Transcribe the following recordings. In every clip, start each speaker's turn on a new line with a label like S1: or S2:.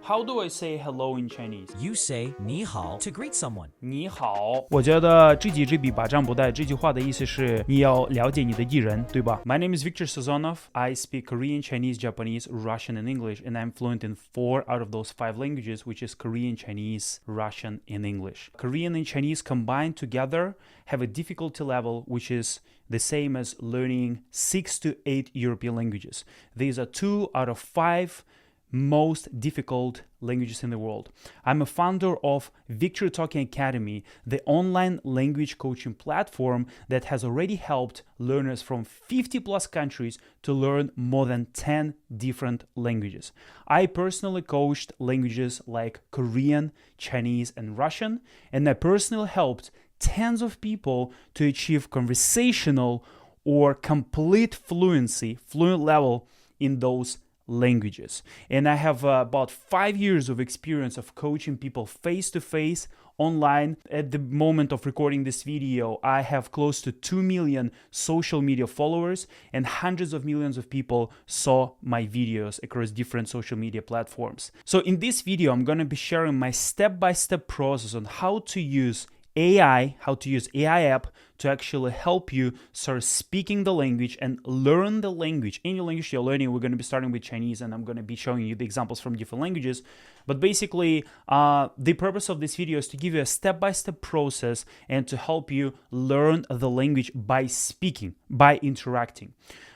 S1: How do I say hello in Chinese?
S2: You say 你好 to greet someone.
S1: 你好。我觉得知己知彼，百战不殆。这句话的意思是你要了解你的艺人，对吧？ My name is Victor Sazonov. I speak Korean, Chinese, Japanese, Russian, and English, and I'm fluent in 4 out of those 5 languages, which is Korean, Chinese, Russian, and English. Korean and Chinese combined together have a difficulty level which is the same as learning 6 to 8 European languages. These are 2 out of 5 most difficult languages in the world. I'm a founder of Victory Talking Academy, the online language coaching platform that has already helped learners from 50 plus countries to learn more than 10 different languages. I personally coached languages like Korean, Chinese, and Russian, and I personally helped tens of people to achieve conversational or complete fluency, fluent level in those languages. And I have about 5 years of experience of coaching people face-to-face online. At the moment of recording this video, I have close to 2 million social media followers, and hundreds of millions of people saw my videos across different social media platforms. So in this video, I'm going to be sharing my step-by-step process on how to use AI app to actually help you start speaking the language and learn the language. Any language you're learning, we're going to be starting with Chinese, and I'm going to be showing you the examples from different languages. But basically, the purpose of this video is to give you a step-by-step process and to help you learn the language by speaking, by interacting.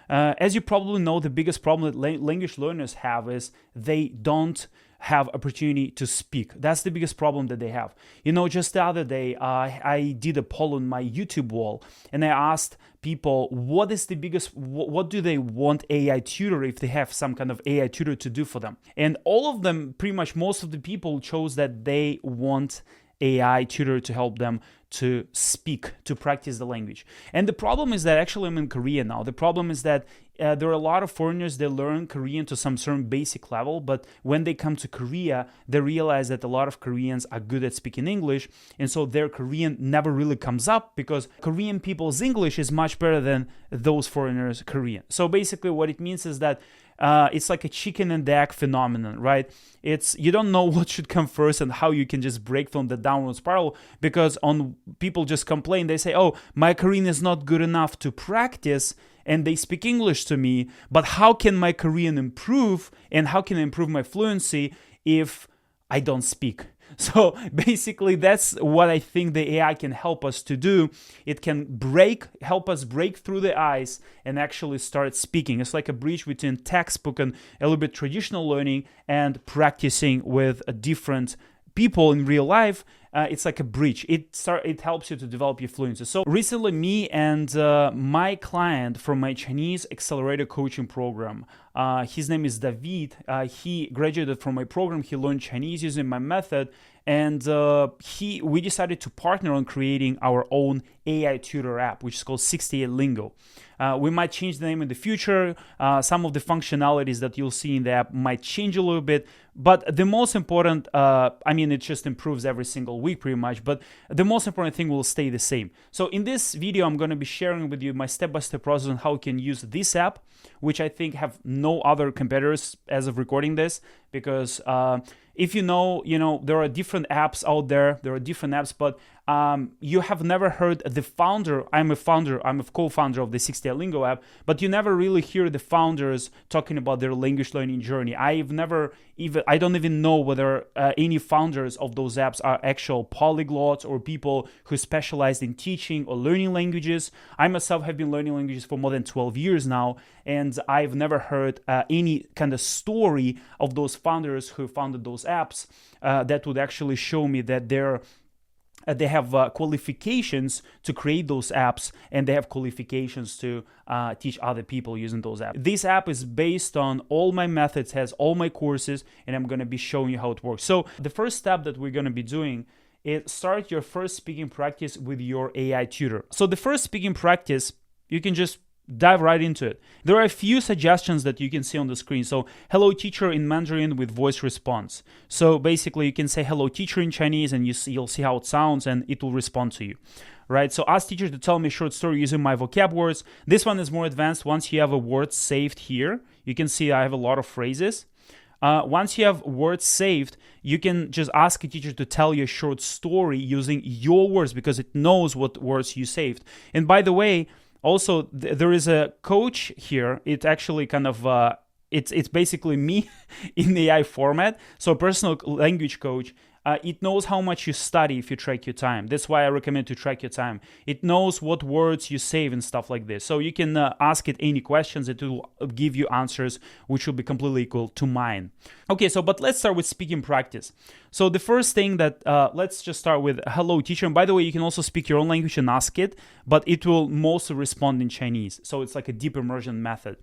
S1: As you probably know, the biggest problem that language learners have is they don't have opportunity to speak. That's the biggest problem that they have. You know, just the other day, I did a poll on my YouTube wall, and I asked people what do they want AI tutor if they have some kind of AI tutor to do for them. And all of them, pretty much most of the people chose that they want AI tutor to help them to speak, to practice the language. And the problem is that actually I'm in Korea now. The problem is that there are a lot of foreigners that learn Korean to some certain basic level, but when they come to Korea, they realize that a lot of Koreans are good at speaking English, and so their Korean never really comes up because Korean people's English is much better than those foreigners' Korean. So basically what it means is that it's like a chicken and egg phenomenon, right? It's you don't know what should come first and how you can just break from the downward spiral, because people just complain. They say, oh, my Korean is not good enough to practice, and they speak English to me, but how can my Korean improve, and how can I improve my fluency if I don't speak? So basically, that's what I think the AI can help us to do. It can help us break through the ice and actually start speaking. It's like a bridge between textbook and a little bit traditional learning and practicing with different people in real life. It's like a bridge. It helps you to develop your fluency. So recently, me and my client from my Chinese accelerator coaching program, his name is David. He graduated from my program. He learned Chinese using my method, and we decided to partner on creating our own AI tutor app, which is called 68 Lingo. We might change the name in the future. Some of the functionalities that you'll see in the app might change a little bit, but the most important, it just improves every single week pretty much, but the most important thing will stay the same. So in this video, I'm going to be sharing with you my step-by-step process on how you can use this app, which I think have no other competitors as of recording this, because if you know, there are different apps out there. There are different apps, but you have never heard the founder. I'm a co-founder of the 68 Lingo app, but you never really hear the founders talking about their language learning journey. I don't even know whether any founders of those apps are actual polyglots or people who specialize in teaching or learning languages. I myself have been learning languages for more than 12 years now, and I've never heard any kind of story of those founders who founded those apps that would actually show me that they have qualifications to create those apps, and they have qualifications to teach other people using those apps. This app is based on all my methods, has all my courses, and I'm going to be showing you how it works. So the first step that we're going to be doing is start your first speaking practice with your AI tutor. So the first speaking practice, you can just dive right into it. There are a few suggestions that you can see on the screen. So hello teacher in Mandarin with voice response. So basically you can say hello teacher in Chinese, and you'll see how it sounds, and it will respond to you. Right? So ask teacher to tell me a short story using my vocab words. This one is more advanced. Once you have a word saved here, you can see I have a lot of phrases. Once you have words saved, you can just ask a teacher to tell you a short story using your words because it knows what words you saved. And by the way, also there is a coach here. It actually kind of it's basically me in the AI format. So a personal language coach. It knows how much you study if you track your time. That's why I recommend to track your time. It knows what words you save and stuff like this. So you can ask it any questions. It will give you answers which will be completely equal to mine. Okay, but let's start with speaking practice. So the first thing that, let's just start with hello teacher. And by the way, you can also speak your own language and ask it, but it will mostly respond in Chinese. So it's like a deep immersion method.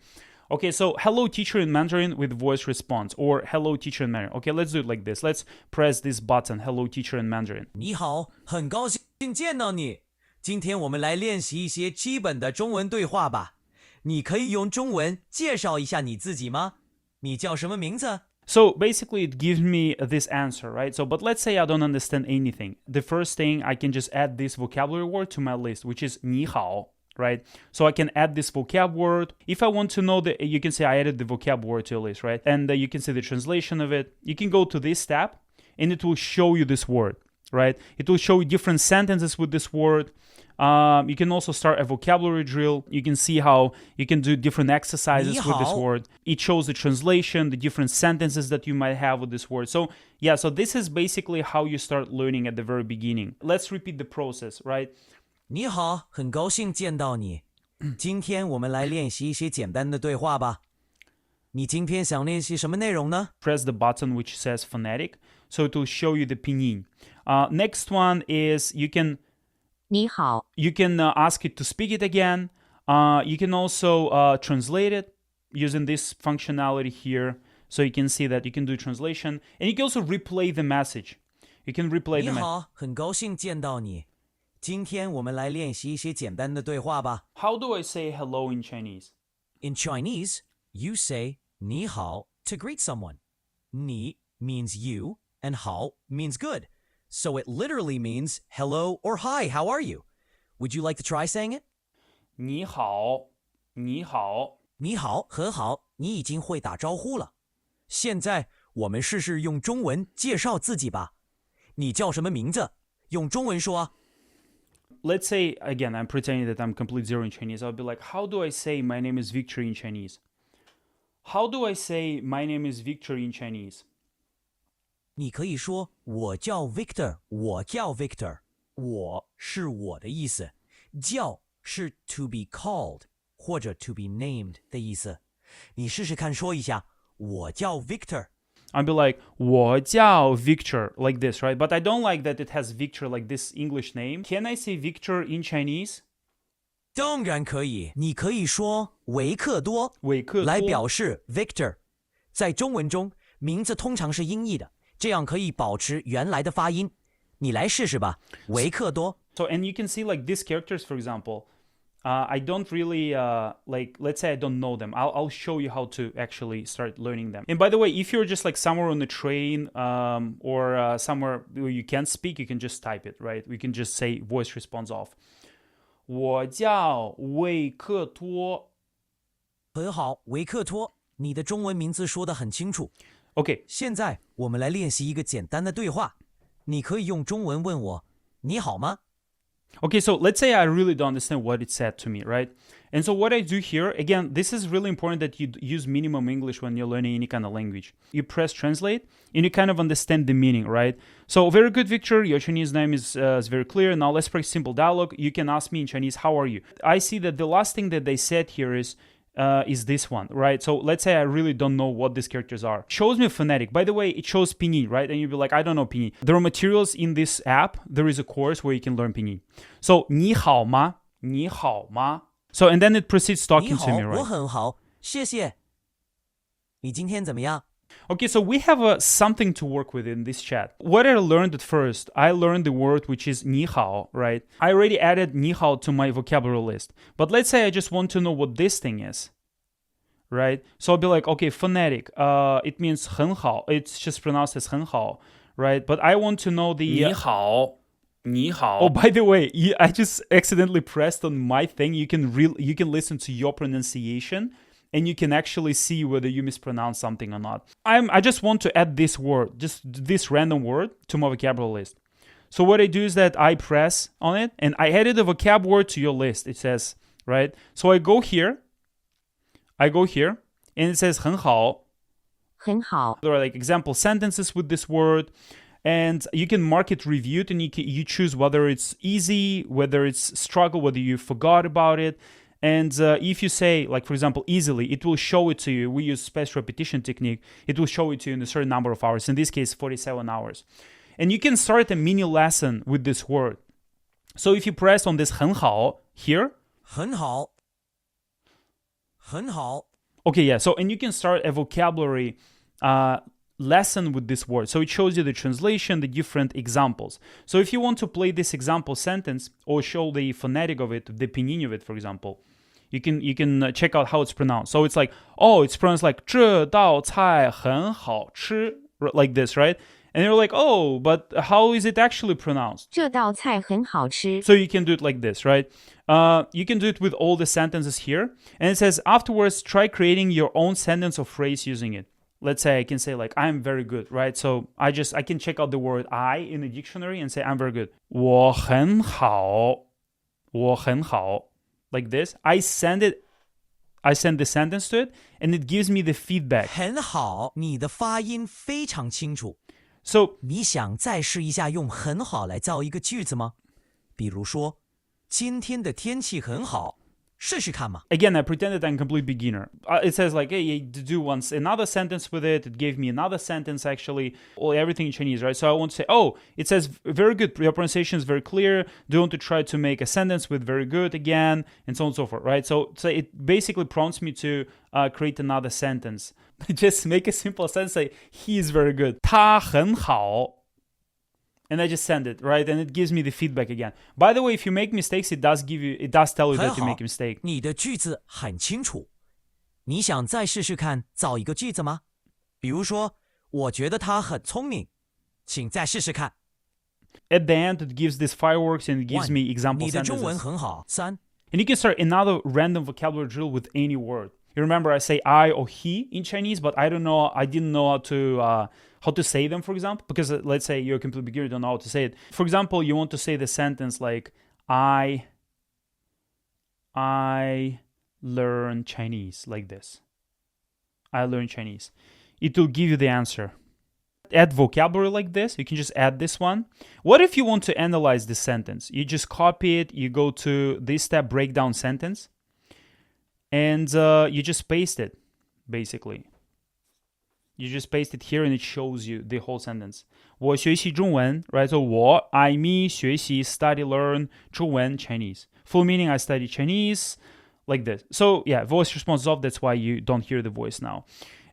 S1: Okay, so hello teacher in Mandarin with voice response, or hello teacher in Mandarin. Okay, let's do it like this. Let's press this button, hello teacher in Mandarin.
S2: 你好，很高兴见到你。今天我们来练习一些基本的中文对话吧。你可以用中文介绍一下你自己吗？你叫什么名字？
S1: So basically it gives me this answer, right? But let's say I don't understand anything. The first thing, I can just add this vocabulary word to my list, which is 你好. Right? So I can add this vocab word. If I want to know you can say I added the vocab word to a list, right? And you can see the translation of it. You can go to this tab and it will show you this word, right? It will show you different sentences with this word. You can also start a vocabulary drill. You can see how you can do different exercises with this word. It shows the translation, the different sentences that you might have with this word. So yeah, so this is basically how you start learning at the very beginning. Let's repeat the process, right?
S2: 你好，很高兴见到你。今天我们来练习一些简单的对话吧。你今天想练习什么内容呢？
S1: Press the button which says phonetic, so it will show you the pinyin. Next one is you can
S3: 你好
S1: ask it to speak it again. You can also translate it using this functionality here. So you can see that you can do translation, and you can also replay the message. You can replay the message.
S2: 你好，很高兴见到你。今天我们来练习一些简单的对话吧。
S1: How do I say hello in Chinese?
S2: In Chinese, you say 你好 to greet someone. 你 means you, and 好 means good. So it literally means hello or hi, how are you? Would you like to try saying it?
S1: 你好，你好。
S2: 你好，很好，你已经会打招呼了。现在我们试试用中文介绍自己吧。你叫什么名字？用中文说啊。
S1: Let's say, again, I'm pretending that I'm complete zero in Chinese. I'll be like, how do I say my name is Victor in Chinese? How do I say my name is Victor in Chinese?
S2: 你可以说我叫 Victor， 我叫 Victor。我是我的意思，叫是 to be called 或者 to be named 的意思。你试试看说一下，我叫 Victor。
S1: I'll be like, 我叫 Victor, like this, right? But I don't like that it has Victor like this English name. Can I say Victor in Chinese?
S2: 当然可以，你可以说维克多，
S1: 维克多
S2: 来表示 Victor。在中文中，名字通常是音译的，这样可以保持原来的发音。你来试试吧，维克多。
S1: So, and you can see like these characters, for example, I don't really, let's say I don't know them. I'll show you how to actually start learning them. And by the way, if you're just like somewhere on the train or somewhere where you can't speak, you can just type it, right? We can just say voice response off. 我叫维克多。
S2: 很好，维克托，你的中文名字说得很清楚。
S1: Okay.
S2: 现在我们来练习一个简单的对话，你可以用中文问我，你好吗？
S1: Okay, so let's say I really don't understand what it said to me, right? And so what I do here, again, this is really important that you use minimum English when you're learning any kind of language. You press translate and you kind of understand the meaning, right? So very good, Victor. Your Chinese name is very clear. Now let's practice simple dialogue. You can ask me in Chinese, how are you? I see that the last thing that they said here is this one, right? So let's say I really don't know what these characters are. Shows me phonetic. By the way, it shows pinyin, right? And you'll be like, I don't know pinyin. There are materials in this app. There is a course where you can learn pinyin. So, 你好吗?你好吗? So, and then it proceeds talking to me,
S2: 你好，
S1: right?
S2: 我很好，谢谢。你今天怎么样？
S1: Okay, so we have something to work with in this chat. What I learned at first, I learned the word which is 你好, right? I already added 你好 to my vocabulary list. But let's say I just want to know what this thing is, right? So I'll be like, okay, phonetic. It means 很好. It's just pronounced as 很好, right? But I want to know the 你好. 你好. Oh, by the way, I just accidentally pressed on my thing. You can listen to your pronunciation and you can actually see whether you mispronounce something or not. I just want to add this word, just this random word, to my vocabulary list. So what I do is that I press on it and I added a vocab word to your list. It says, right? So I go here, and it says 很好.
S3: 很好.
S1: There are like example sentences with this word, and you can mark it reviewed, and you choose whether it's easy, whether it's struggle, whether you forgot about it. And if you say, like, for example, easily, it will show it to you. We use spaced repetition technique. It will show it to you in a certain number of hours. In this case, 47 hours. And you can start a mini lesson with this word. So if you press on this 很好 here.
S2: 很好. 很好.
S1: Okay, yeah. So, and you can start a vocabulary lesson with this word. So it shows you the translation, the different examples. So if you want to play this example sentence or show the phonetic of it, the pinyin of it, for example, you can check out how it's pronounced. So it's like, oh, it's pronounced like 这道菜很好吃, like this, right? And you're like, oh, but how is it actually pronounced?
S3: 这道菜很好吃.
S1: So you can do it like this, right? You can do it with all the sentences here. And it says, afterwards, try creating your own sentence or phrase using it. Let's say I can say like, I'm very good, right? So I can check out the word I in the dictionary and say, I'm very good. 我很好. 我很好. Like this. I send the sentence to it, and it gives me the feedback.
S2: 很好，你的发音非常清楚。
S1: So
S2: 你想再试一下用很好来造一个句子吗？比如说，今天的天气很好。 试试看嘛.
S1: Again, I pretended I'm a complete beginner. It says like, hey, you do once another sentence with it. It gave me another sentence actually. Well, everything in Chinese, right? So I want to say, oh, it says very good. Your pronunciation is very clear. Do you want to try to make a sentence with very good again, and so on and so forth, right? So it basically prompts me to create another sentence. Just make a simple sentence. Say he is very good. 他很好. And I just send it, right? And it gives me the feedback again. By the way, if you make mistakes, it does tell you that you make a mistake.
S2: 你的句子很清楚。你想再试试看造一个句子吗？比如说，我觉得他很聪明，请再试试看。
S1: At the end, it gives this fireworks and it gives me example
S2: 你的中文
S1: sentences.
S2: 很好。3.
S1: And you can start another random vocabulary drill with any word. You remember I say I or he in Chinese, but I didn't know how to say them, for example, because let's say you're a complete beginner, you don't know how to say it. For example, you want to say the sentence like, I learn Chinese, like this. I learn Chinese. It will give you the answer. Add vocabulary like this. You can just add this one. What if you want to analyze this sentence? You just copy it. You go to this tab, breakdown sentence, and you just paste it, basically. You just paste it here and it shows you the whole sentence. 我学习中文, right? So 我, I, me, 学习, study, learn, 中文, Chinese. Full meaning, I study Chinese, like this. So yeah, voice response off, that's why you don't hear the voice now.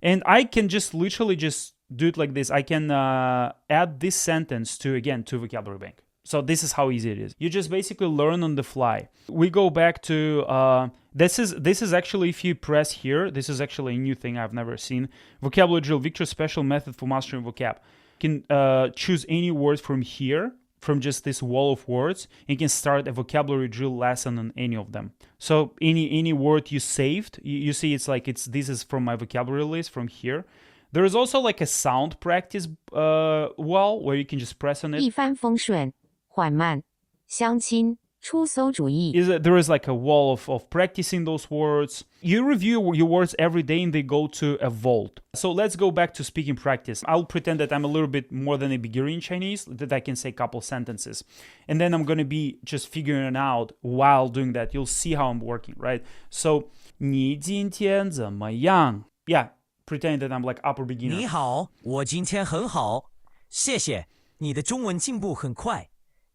S1: And I can just literally just do it like this. I can add this sentence to vocabulary bank. So this is how easy it is. You just basically learn on the fly. We go back to, this is actually, if you press here, this is actually a new thing I've never seen. Vocabulary drill, Victor's special method for mastering vocab. You can choose any word from here, from just this wall of words. You can start a vocabulary drill lesson on any of them. So any word you saved, you see this is from my vocabulary list from here. There is also like a sound practice wall where you can just press on it.
S3: 一帆风顺，缓慢，相亲，出馊主意。
S1: There is like a wall of practicing those words. You review your words every day and they go to a vault. So let's go back to speaking practice. I'll pretend that I'm a little bit more than a beginner in Chinese, that I can say a couple sentences. And then I'm going to be just figuring it out while doing that. You'll see how I'm working, right? So, 你今天怎么样? Yeah, pretend that I'm like upper beginner.
S2: 你好，我今天很好，谢谢。你的中文进步很快。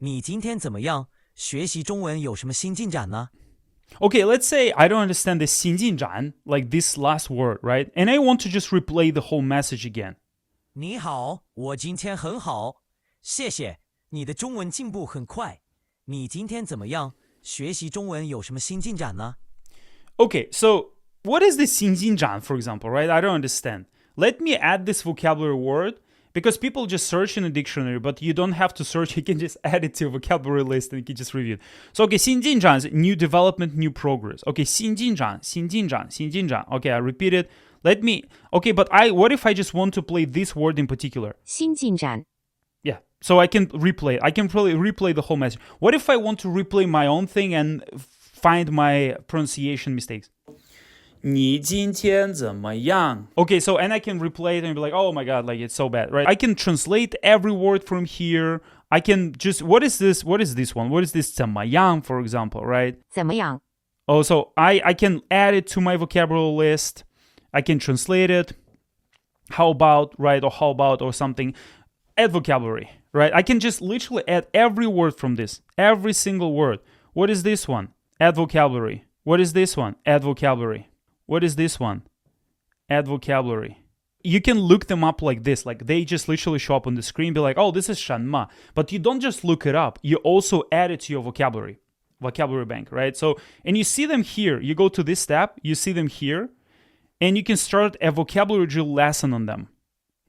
S2: 你今天怎么样？学习中文有什么新进展呢？
S1: Okay, let's say I don't understand the 新进展, like this last word, right? And I want to just replay the whole message again.
S2: 你好，我今天很好，谢谢。你的中文进步很快。你今天怎么样？学习中文有什么新进展呢？
S1: Okay, so what is the 新进展, for example, right? I don't understand. Let me add this vocabulary word Because people just search in a dictionary, but you don't have to search. You can just add it to your vocabulary list and you can just review it. So, okay, 新进展 is new development, new progress. Okay, 新进展, 新进展, 新进展. Okay, I repeat it. Let me, okay, but what if I just want to play this word in particular?
S3: 新进展
S1: Yeah, so I can replay it. I can probably replay the whole message. What if I want to replay my own thing and find my pronunciation mistakes? 你今天怎么样? Okay, so and I can replay it and be like, oh my god, like it's so bad, right? I can translate every word from here. I can just, what is this? What is this one? What is this 怎么样, for example, right?
S3: 怎么样
S1: Oh, so I can add it to my vocabulary list. I can translate it. How about, right? Or how about, or something. Add vocabulary, right? I can just literally add every word from this. Every single word. What is this one? Add vocabulary. What is this one? Add vocabulary. What is this one? Add vocabulary. You can look them up like this. Like they just literally show up on the screen, be like, oh, this is Shanma. But you don't just look it up. You also add it to your vocabulary bank, right? So, and you see them here. You go to this tab, you see them here, and you can start a vocabulary drill lesson on them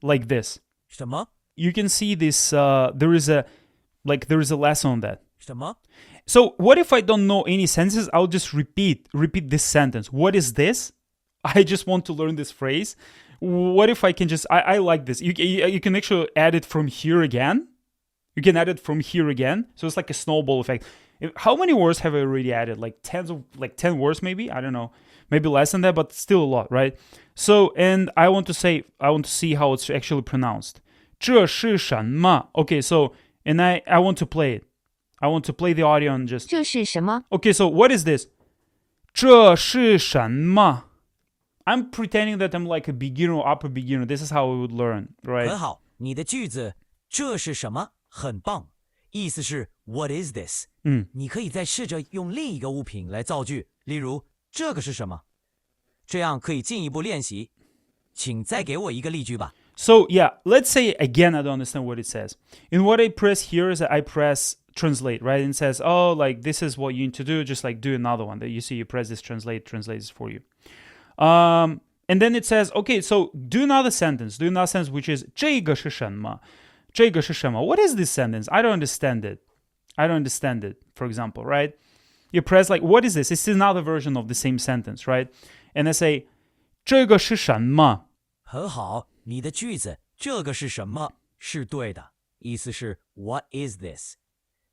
S1: like this.
S2: 什么
S1: You can see this, there is a lesson on that.
S2: 什么
S1: So what if I don't know any sentences? I'll just repeat this sentence. What is this? I just want to learn this phrase. What if I can just, I like this. You can actually add it from here again. You can add it from here again. So it's like a snowball effect. How many words have I already added? Like 10 words maybe? I don't know. Maybe less than that, but still a lot, right? So, and I want to see how it's actually pronounced. 这是什么? Okay, so, and I want to play it. I want to play the audio and just...
S3: 这是什么
S1: Okay, so what is this? 这是什么? I'm pretending that I'm like a beginner or upper beginner. This is how I would learn, right?
S2: 很好，你的句子这是什么很棒，意思是 What is this？你可以再试着用另一个物品来造句，例如这个是什么？这样可以进一步练习。请再给我一个例句吧。
S1: So yeah, let's say again I don't understand what it says. And what I press here is that I press translate, right? And it says, oh, like this is what you need to do, just like do another one. That you see, you press this translates for you. And then it says, okay, so do another sentence which is 这个是什么? 这个是什么? What is this sentence? I don't understand it. For example, right? You press like, what is this? It's another version of the same sentence, right? And I say 这个是什么?
S2: 很好，你的句子这个是什么是对的，意思是 What is this？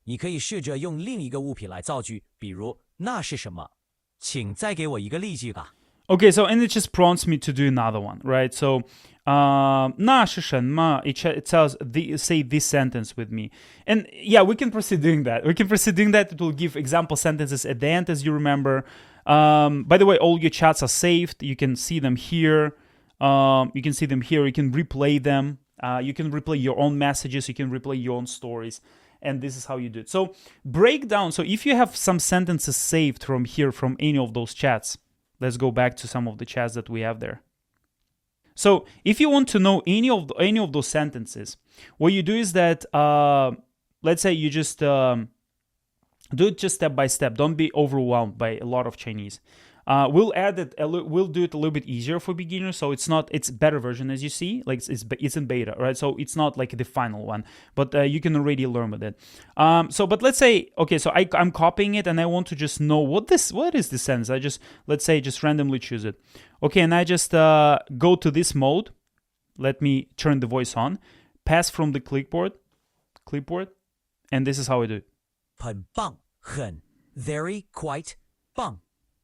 S2: 你可以试着用另一个物品来造句，比如那是什么？请再给我一个例句吧。
S1: Okay, so and it just prompts me to do another one, right? So, 那是什么? It tells say this sentence with me, and yeah, we can proceed doing that. It will give example sentences at the end, as you remember. By the way, all your chats are saved. You can see them here. You can replay them. You can replay your own messages. You can replay your own stories. And this is how you do it. So break down. So if you have some sentences saved from here, from any of those chats, let's go back to some of the chats that we have there. So if you want to know any of those sentences, what you do is that, let's say you just do it just step by step. Don't be overwhelmed by a lot of Chinese. We'll do it a little bit easier for beginners, so it's better version, as you see, like it's in beta, right? So it's not like the final one, but you can already learn with it. But let's say, okay, so I'm copying it and I want to just know what is this sentence. Let's say just randomly choose it. Okay, and I just go to this mode. Let me turn the voice on, pass from the clipboard, and this is how I do it.
S2: 很棒，很 very quite 棒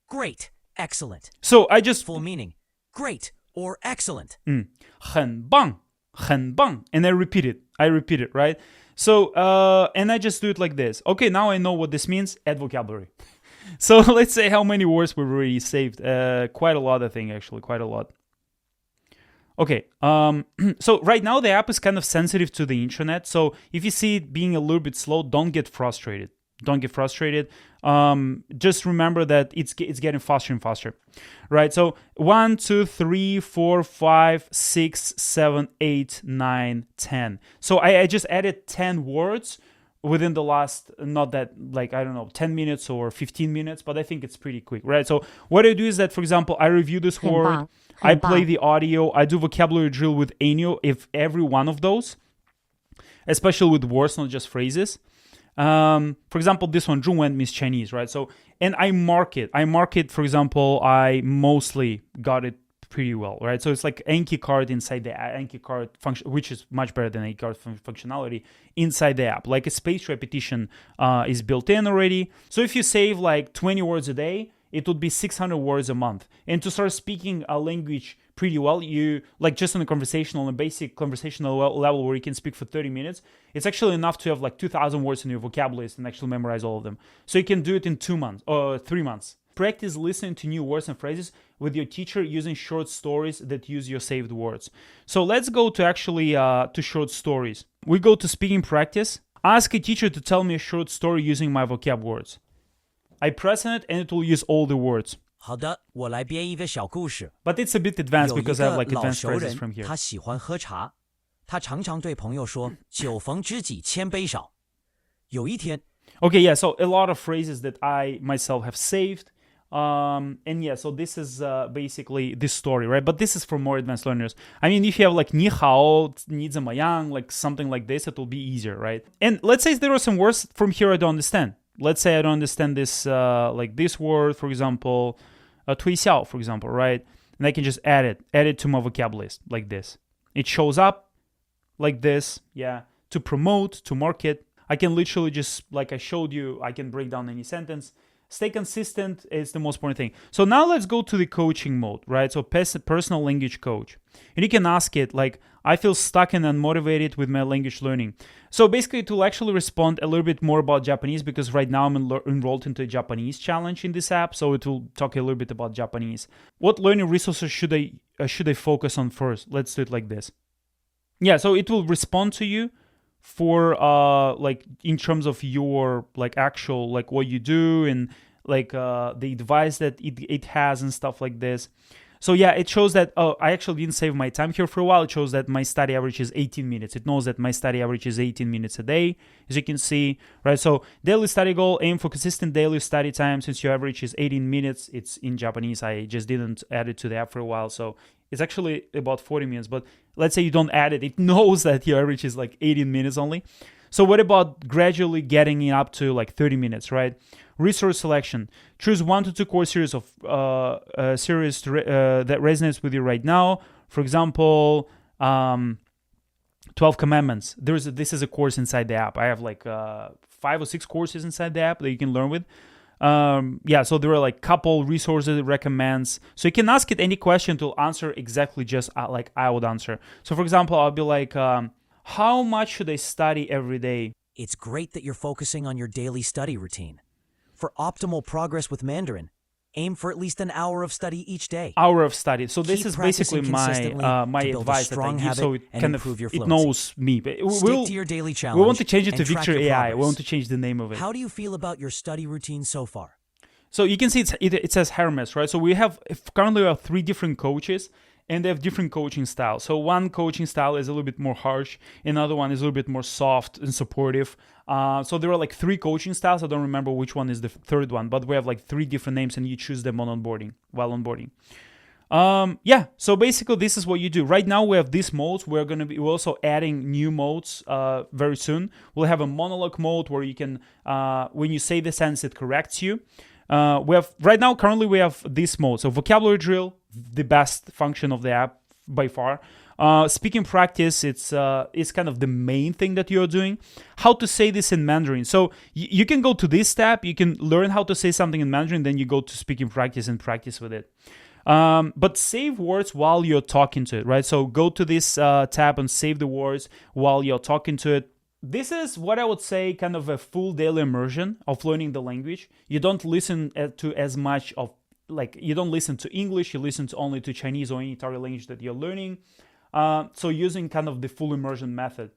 S2: great excellent.
S1: So I just
S2: full meaning great or excellent.
S1: 很棒 and I repeat it, right? So and I just do it like this. Okay, now I know what this means. Add vocabulary. So let's say how many words we've already saved. Quite a lot, I think, actually, quite a lot. Okay, so right now the app is kind of sensitive to the internet. So if you see it being a little bit slow, don't get frustrated. Just remember that it's getting faster and faster, right? So 1, 2, 3, 4, 5, 6, 7, 8, 9, 10. So I just added 10 words within the last, not that, like, I don't know, 10 minutes or 15 minutes, but I think it's pretty quick, right? So what I do is that, for example, I review this
S3: 很
S1: word,
S3: 棒，
S1: I
S3: 很
S1: play
S3: 棒。
S1: the audio, I do vocabulary drill with any, if every one of those, especially with words, not just phrases. For example, this one, 中文 means Chinese, right? So, and I mark it, for example, I mostly got it pretty well, right? So it's like Anki card inside the Anki card function, which is much better than Anki card functionality inside the app. Like a spaced repetition is built in already. So if you save like 20 words a day, it would be 600 words a month. And to start speaking a language pretty well, you like just on a conversational and basic conversational level where you can speak for 30 minutes, it's actually enough to have like 2,000 words in your vocabulary list and actually memorize all of them. So you can do it in 2 months or 3 months. Practice listening to new words and phrases with your teacher using short stories that use your saved words. So let's go to actually to short stories. We go to speaking practice. Ask a teacher to tell me a short story using my vocab words. I press on it and it will use all the words.
S2: 好的，我来编一个小故事。
S1: But it's a bit advanced
S2: 有一
S1: because I have
S2: 个
S1: like
S2: 老
S1: advanced
S2: 熟
S1: phrases
S2: 人
S1: from，here.
S2: 他喜欢喝茶，他常常对朋友说：“酒逢知己千杯少。”有一天，
S1: Okay, yeah, so a lot of phrases that I myself have saved. And yeah, so this is basically this story, right? But this is for more advanced learners. I mean, if you have like 你好,你怎么样, like something like this, it will be easier, right? And let's say there are some words from here I don't understand. Let's say I don't understand this, like this word, for example, 推销, for example, right? And I can just add it to my vocab list like this. It shows up like this, yeah. To promote, to market, I can literally just, like I showed you, I can break down any sentence. Stay consistent is the most important thing. So now let's go to the coaching mode, right? So personal language coach. And you can ask it like, I feel stuck and unmotivated with my language learning. So basically it will actually respond a little bit more about Japanese because right now I'm enrolled into a Japanese challenge in this app. So it will talk a little bit about Japanese. What learning resources should I focus on first? Let's do it like this. Yeah, so it will respond to you for like in terms of your like actual like what you do and like the advice that it has and stuff like this. So yeah, it shows that I actually didn't save my time here for a while. It shows that my study average is 18 minutes. It knows that my study average is 18 minutes a day, as you can see, right? So daily study goal, aim for consistent daily study time. Since your average is 18 minutes, it's in Japanese. I just didn't add it to the app for a while, so it's actually about 40 minutes. But let's say you don't add it, it knows that your average is like 18 minutes only. So what about gradually getting it up to like 30 minutes, right? Resource selection. Choose 1 to 2 core series of series that resonates with you right now. For example, 12 Commandments. This is a course inside the app. I have like 5 or 6 courses inside the app that you can learn with. Yeah, so there are like couple resources it recommends. So you can ask it any question to answer exactly just like I would answer. So for example, I'll be like, how much should I study every day?
S2: It's great that you're focusing on your daily study routine. For optimal progress with Mandarin, aim for at least an hour of study each day.
S1: Hour of study. So this
S2: Keep
S1: is basically
S2: practicing
S1: my
S2: consistently
S1: my
S2: to build a
S1: advice that I
S2: strong
S1: give. So
S2: habit
S1: it
S2: and
S1: kind of
S2: improve your
S1: it
S2: fluency.
S1: knows me. But
S2: Stick to your daily challenge.
S1: we want to change it to
S2: and track
S1: Victor
S2: your
S1: AI. We
S2: progress.
S1: want to change the name of it.
S2: How do you feel about your study routine so far?
S1: So you can see it says Hermes, right? So we have currently 3 different coaches, and they have different coaching styles. So one coaching style is a little bit more harsh, another one is a little bit more soft and supportive. So there are like 3 coaching styles. I don't remember which one is the third one, but we have like 3 different names, and you choose them on onboarding while onboarding. Yeah, so basically this is what you do. Right now we have these modes. We're also adding new modes very soon. We'll have a monologue mode where you can, when you say the sentence, it corrects you. Currently we have this mode. So vocabulary drill, the best function of the app by far. Speaking practice, it's kind of the main thing that you're doing. How to say this in Mandarin. So you can go to this tab, you can learn how to say something in Mandarin, then you go to speaking practice and practice with it. But save words while you're talking to it, right? So go to this tab and save the words while you're talking to it. This is what I would say kind of a full daily immersion of learning the language. You don't listen to as much of, like, you don't listen to English, you listen to only to Chinese or any target language that you're learning. So using kind of the full immersion method.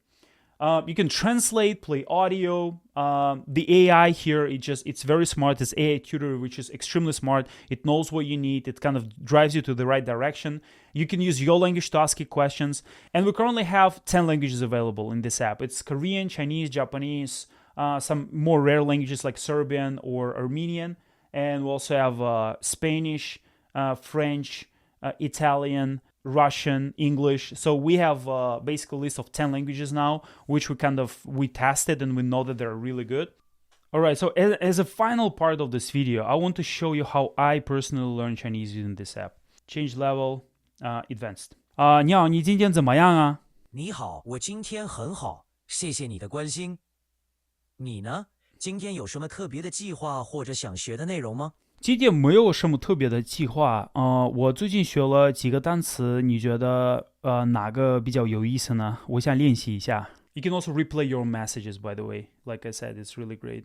S1: You can translate, play audio. The AI here, it's very smart. It's AI tutor, which is extremely smart. It knows what you need. It kind of drives you to the right direction. You can use your language to ask it questions. And we currently have 10 languages available in this app. It's Korean, Chinese, Japanese, some more rare languages like Serbian or Armenian, and we also have Spanish, French, Italian, Russian, English. So we have basically a list of 10 languages now, which we tested and we know that they're really good. All right, so as a final part of this video, I want to show you how I personally learned Chinese using this app. Change level, advanced. 你好，你今天怎么样啊？
S2: 你好，我今天很好，谢谢你的关心。你呢？今天有什么特别的计划或者想学的内容吗？
S1: 今天没有什么特别的计划。我最近学了几个单词，你觉得哪个比较有意思呢？我想练习一下。You can also replay your messages, by the way. Like I said, it's really great.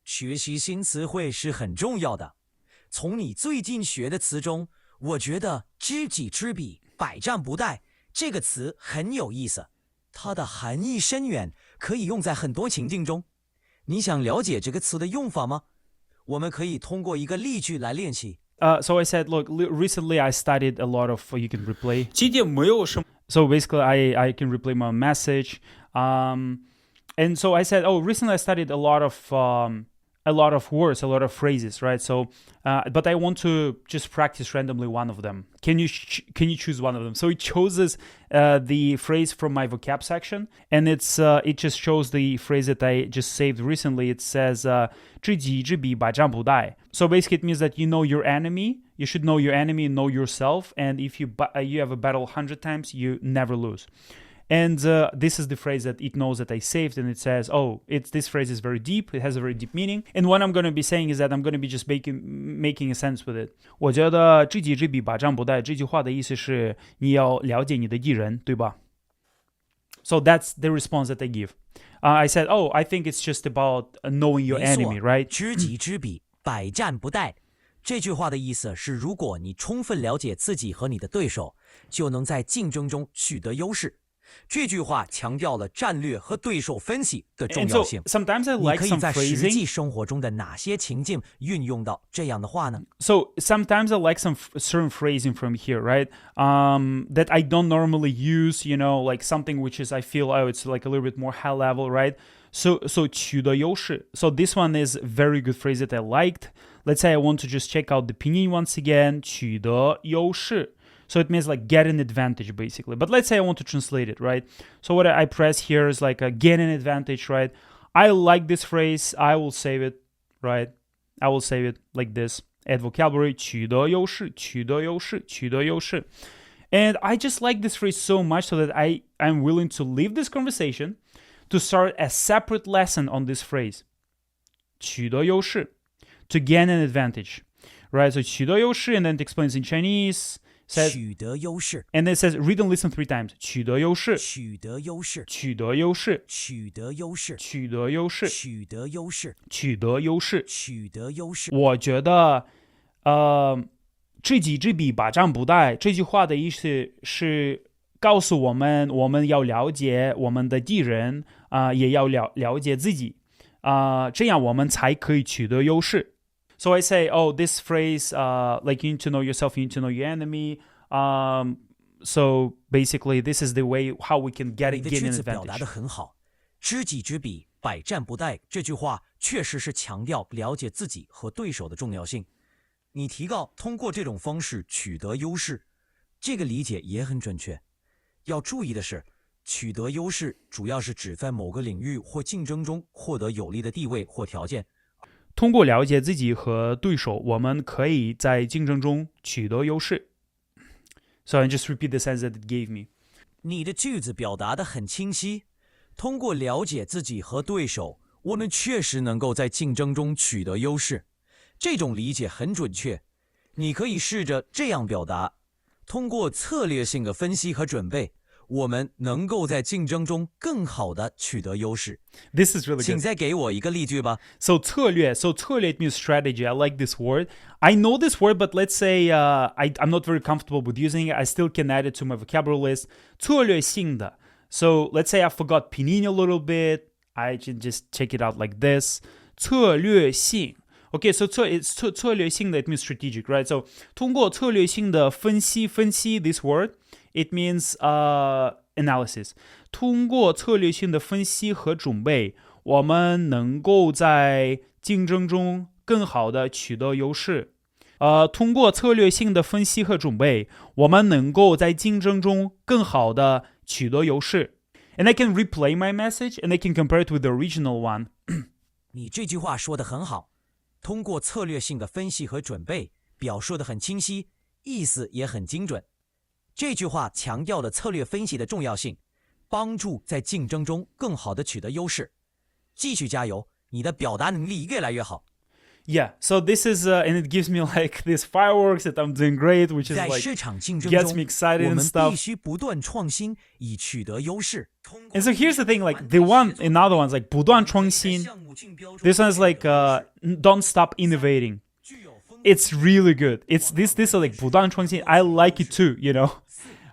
S2: 学习新词汇是很重要的。从你最近学的词中，我觉得“知己知彼，百战不殆”这个词很有意思，它的含义深远，可以用在很多情境中。你想了解这个词的用法吗？我们可以通过一个例句来练习。
S1: So I said, look, recently I studied a lot of, you can replay. 今天没有什么 So basically I can replay my message. And so I said, recently I studied a lot of words, a lot of phrases, right? So, but I want to just practice randomly one of them. Can you choose one of them? So it chooses the phrase from my vocab section, and it just shows the phrase that I just saved recently. It says 知己知彼，百战不殆. So basically it means that you know your enemy. You should know your enemy, know yourself, and if you have a battle 100 times, you never lose. And this is the phrase that it knows that I saved, and it says, this phrase is very deep, it has a very deep meaning. And what I'm going to be saying is that I'm going to be just making a sense with it. 我觉得知己知彼，百战不殆这句话的意思是你要了解你的敌人，对吧？ So that's the response that I give. I said, I think it's just about knowing your enemy, right?
S2: 知己知彼，百战不殆。这句话的意思是，如果你充分了解自己和你的对手，就能在竞争中取得优势。这句话强调了战略和对手分析的重要性。
S1: Sometimes I like some phrasing.
S2: 你可以在实际生活中的哪些情境运用到这样的话呢？
S1: So sometimes I like some certain phrasing from here, right? That I don't normally use, like something which is I feel it's like a little bit more high level, right? So 取得优势. So this one is a very good phrase that I liked. Let's say I want to just check out the pinyin once again. 取得优势. So it means like get an advantage, basically. But let's say I want to translate it, right? So what I press here is like get an advantage, right? I like this phrase. I will save it, right? I will save it like this. Add vocabulary, 取得优势, 取得优势, 取得优势. And I just like this phrase so much so that I'm willing to leave this conversation to start a separate lesson on this phrase. 取得优势, to gain an advantage, right? So 取得优势, and then it explains in Chinese. Says,
S2: 取得优势
S1: and then it says read and listen 3 times. 取得优势，
S2: 取得优势，
S1: 取得优势，
S2: 取得优势，
S1: 取得优势，
S2: 取得优势，
S1: 取得优势，
S2: 取得优势。
S1: 我觉得，知己知彼，百战不殆这句话的意思是告诉我们要了解我们的敌人，也要了解自己，这样我们才可以取得优势。So I say, this phrase, like you need to know yourself, you need to know your enemy. So basically, this is the way how we can gain an
S2: 你的句子表
S1: advantage.
S2: 达得很好，知己知彼，百战不殆。这句话确实是强调了解自己和对手的重要性。你提到通过这种方式取得优势，这个理解也很准确。要注意的是，取得优势主要是指在某个领域或竞争中获得有利的地位或条件。
S1: 通过了解自己和对手，我们可以在竞争中取得优势。So I just repeat the sense that it gave me.
S2: 你的句子表达得很清晰。通过了解自己和对手，我们确实能够在竞争中取得优势。这种理解很准确。你可以试着这样表达：通过策略性的分析和准备，我们能够在竞争中更好地取得优势。
S1: This is really
S2: 请
S1: good.
S2: 再给我一个例句吧。
S1: So 策略 it means strategy. I like this word. I know this word, but let's say I'm not very comfortable with using it. I still can add it to my vocabulary list. 策略性的. So let's say I forgot pinyin a little bit. I can just check it out like this. 策略性. Okay, so 策略性的 it means strategic, right? So 通过策略性的分析 this word, it means analysis. 通过策略性的分析和准备，我们能够在竞争中更好的取得优势。通过策略性的分析和准备，我们能够在竞争中更好的取得优势。And I can replay my message and I can compare it with the original one.
S2: 你这句话说得很好，通过策略性的分析和准备，表述得很清晰，意思也很精准。这句话强调了策略分析的重要性，帮助在竞争中更好地取得优势。继续加油，你的表达能力越来越好。
S1: Yeah, so this is, and it gives me like these fireworks that I'm doing great, which is
S2: 在
S1: like
S2: 市场竞争
S1: gets
S2: 中，
S1: me excited
S2: 我
S1: and
S2: 们
S1: stuff.
S2: 必须不断创新，以取得优势。
S1: And so here's the thing, like the one, another one's like 不断创新. This one's like don't stop innovating. It's really good. It's this is like 不断创新. I like it too, you know.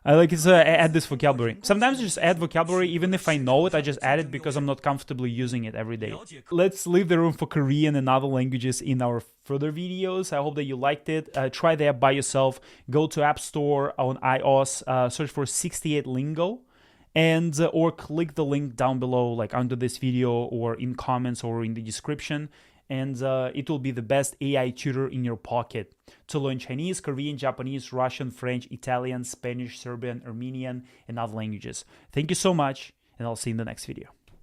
S1: I like it, so I add this vocabulary. Sometimes I just add vocabulary, even if I know it, I just add it because I'm not comfortably using it every day. Let's leave the room for Korean and other languages in our further videos. I hope that you liked it. Try the app by yourself. Go to App Store on iOS, search for 68 Lingo, and or click the link down below, like under this video or in comments or in the description. And it will be the best AI tutor in your pocket to learn Chinese, Korean, Japanese, Russian, French, Italian, Spanish, Serbian, Armenian, and other languages. Thank you so much, and I'll see you in the next video.